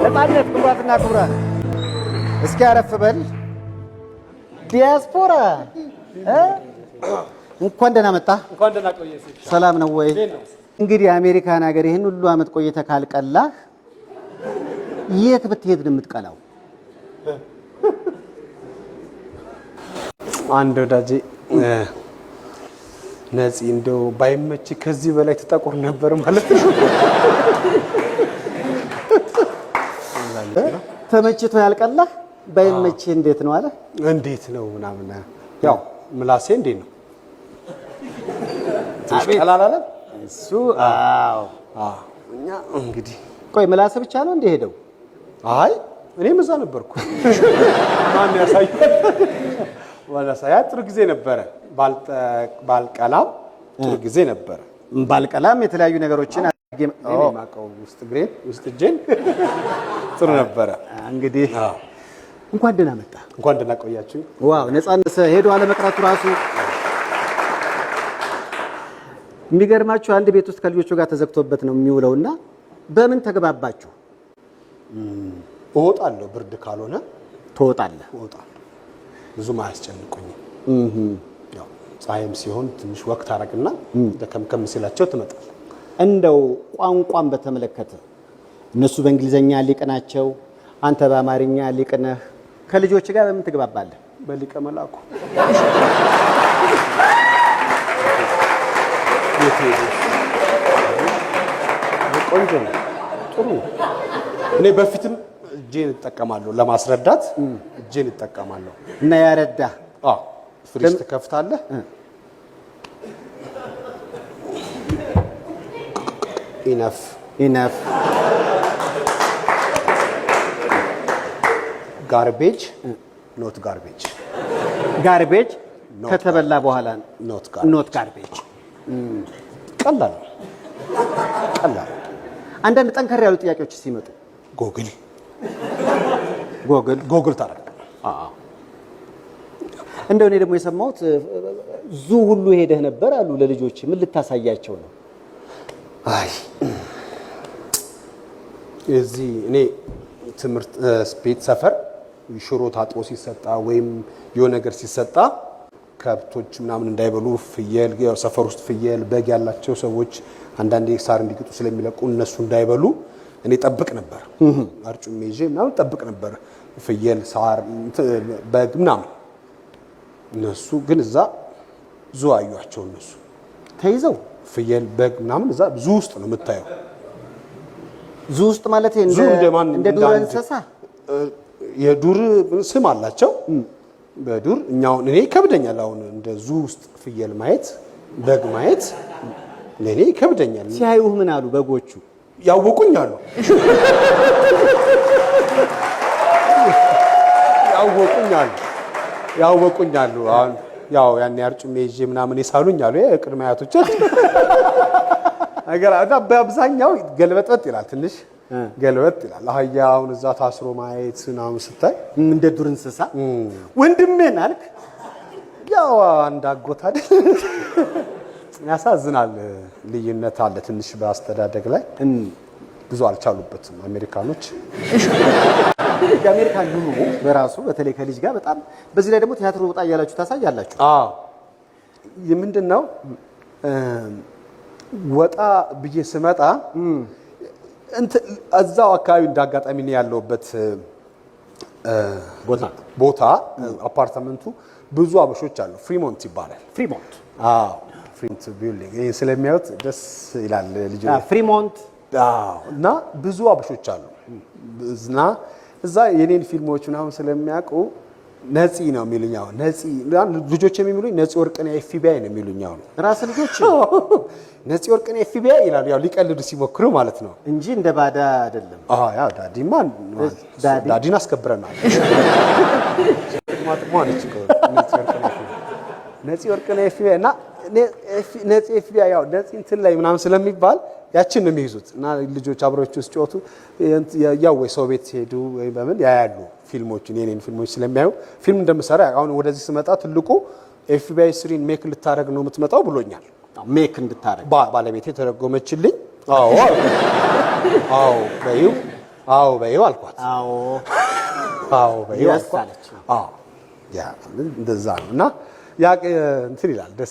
ነፃነት ክቡራትና ክቡራን እስኪ አረፍ በል ዲያስፖራ እንኳን ደህና መጣ። እንኳን ደህና ቆየህ። ሰላም ነው ወይ? እንግዲህ አሜሪካን ሀገር ይሄን ሁሉ አመት ቆይተህ ካልቀላህ የት ብትሄድ ነው የምትቀላው? አንድ ወዳጄ ነፂ እንደው ባይመች ከዚህ በላይ ተጠቆር ነበር ማለት ነው። ተመችቶ ያልቀላህ ባይመች እንዴት ነው አለ? እንዴት ነው ምናምን ያው ምላሴ እንዴት ነው? ቀላል አለ እሱ። አዎ እኛ እንግዲህ ቆይ ምላስ ብቻ ነው እንደ ሄደው? አይ እኔም እዛ ነበርኩ። ማን ያሳያል? ወላሳያ ጥሩ ጊዜ ነበረ። ባልቀላም ጥሩ ጊዜ ነበረ። ባልቀላም የተለያዩ ነገሮችን ማቀው ውስጥ እጄን ጥሩ ነበረ። እንግዲህ እንኳን ደህና መጣ። እንኳን ደህና ቆያችሁ። ዋው ነፃነት ሄዶ አለመቅረቱ ራሱ የሚገርማችሁ አንድ ቤት ውስጥ ከልጆቹ ጋር ተዘግቶበት ነው የሚውለውና በምን ተግባባችሁ? እወጣለሁ ብርድ ካልሆነ ትወጣለህ? እወጣለሁ። ብዙም አያስጨንቁኝም። ያው ፀሐይም ሲሆን ትንሽ ወቅት አረግና ደከምከም ሲላቸው ትመጣለህ። እንደው ቋንቋን በተመለከተ እነሱ በእንግሊዘኛ ሊቅ ናቸው፣ አንተ በአማርኛ ሊቅ ነህ። ከልጆች ጋር በምን ትግባባለህ? በሊቀ መላኩ ቆንጆ ነው፣ ጥሩ ነው። እኔ በፊትም እጄን እጠቀማለሁ ለማስረዳት እጄን እጠቀማለሁ። እና ያረዳ ፍሪጅ ትከፍታለህ። ኢነፍ ጋርቤጅ ኖት ጋርቤጅ ጋርቤጅ ከተበላ በኋላ ኖት ጋርቤጅ። ቀላል። አንዳንድ ጠንከር ያሉ ጥያቄዎች ሲመጡ ጎግል ታደርጋለህ። እንደው እኔ ደግሞ የሰማሁት ዙ ሁሉ ሄደህ ነበር አሉ ለልጆች። ምን ልታሳያቸው ነው? አይ እዚህ እኔ ትምህርት ቤት ሰፈር ሽሮ ታጥቦ ሲሰጣ ወይም የሆነ ነገር ሲሰጣ ከብቶች ምናምን እንዳይበሉ ፍየል፣ ሰፈር ውስጥ ፍየል በግ ያላቸው ሰዎች አንዳንዴ ሳር እንዲግጡ ስለሚለቁ እነሱ እንዳይበሉ እኔ ጠብቅ ነበር። አርጩሜ ይዤ ምናምን ጠብቅ ነበር። ፍየል፣ ሳር፣ በግ ምናምን። እነሱ ግን እዛ ዙ አዩአቸው። እነሱ ተይዘው ፍየል፣ በግ ምናምን እዛ ዙ ውስጥ ነው የምታየው። ዙ ውስጥ ማለት እንደ ዱር እንስሳ የዱር ስም አላቸው። በዱር እኔ ይከብደኛል። አሁን እንደ ዙ ውስጥ ፍየል ማየት በግ ማየት ለኔ ይከብደኛል። ሲያዩህ ምን አሉ በጎቹ? ያወቁኛሉ። አሁን ያው ያን አርጩሜ ይዤ ምናምን ይሳሉኛሉ። የቅድመ አያቶች ነገር በአብዛኛው ገልበጥበጥ ይላል፣ ትንሽ ገልበጥ ይላል። አህያ አሁን እዛ ታስሮ ማየት ምናምን ስታይ እንደ ዱር እንስሳ ወንድሜን አልክ። ያው አንድ አጎት አይደል? ያሳዝናል። ልዩነት አለ ትንሽ በአስተዳደግ ላይ ብዙ አልቻሉበትም አሜሪካኖች። የአሜሪካን ኑሮ በራሱ በተለይ ከልጅ ጋር በጣም በዚህ ላይ ደግሞ ቲያትር ወጣ እያላችሁ ታሳያላችሁ። ምንድነው ወጣ ብዬ ስመጣ እዛው አካባቢ እንዳጋጣሚ ነው ያለውበት ቦታ አፓርትመንቱ ብዙ አበሾች አሉ። ፍሪሞንት ይባላል። ፍሪሞንት ፍሪሞንት ቢልዲንግ ይሄን ስለሚያዩት ደስ ይላል ልጅ ፍሪሞንት እና ብዙ አበሾች አሉ እና እዛ የኔን ፊልሞች ምናምን ስለሚያውቁ ነፂ ነው የሚሉኝ። አሁን ነፂ ልጆች የሚሉኝ ነፂ ወርቅነህ ኤፍቢአይ ነው የሚሉኝ። አሁን ራስ ልጆች ነፂ ወርቅነህ ኤፍቢአይ ይላሉ። ያው ሊቀልዱ ሲሞክሩ ማለት ነው እንጂ እንደ ባዳ አይደለም። ያው ዳዲን አስከብረናል። ነፂ ወርቅነህ ኤፍቢአይ እና ነፂ ኤፍቢአይ ያው ነፂ እንትን ላይ ምናምን ስለሚባል ያችን ነው የሚይዙት እና ልጆች አብሮች ውስጥ ጮቱ ያው ወይ ሰው ቤት ሲሄዱ ወይ በምን ያያሉ ፊልሞችን የኔን ፊልሞች ስለሚያዩ ፊልም እንደምሰራ አሁን ወደዚህ ስመጣ ትልቁ ኤፍቢአይ 3 ሜክ ልታረግ ነው የምትመጣው ብሎኛል። ሜክ እንድታረግ ባለቤቴ ተረጎመችልኝ። በዩ አዎ በይው አልኳት። አዎ በይው አልኳት። አዎ ያ እንደዛ ነው እና ያ እንትን ይላል ደስ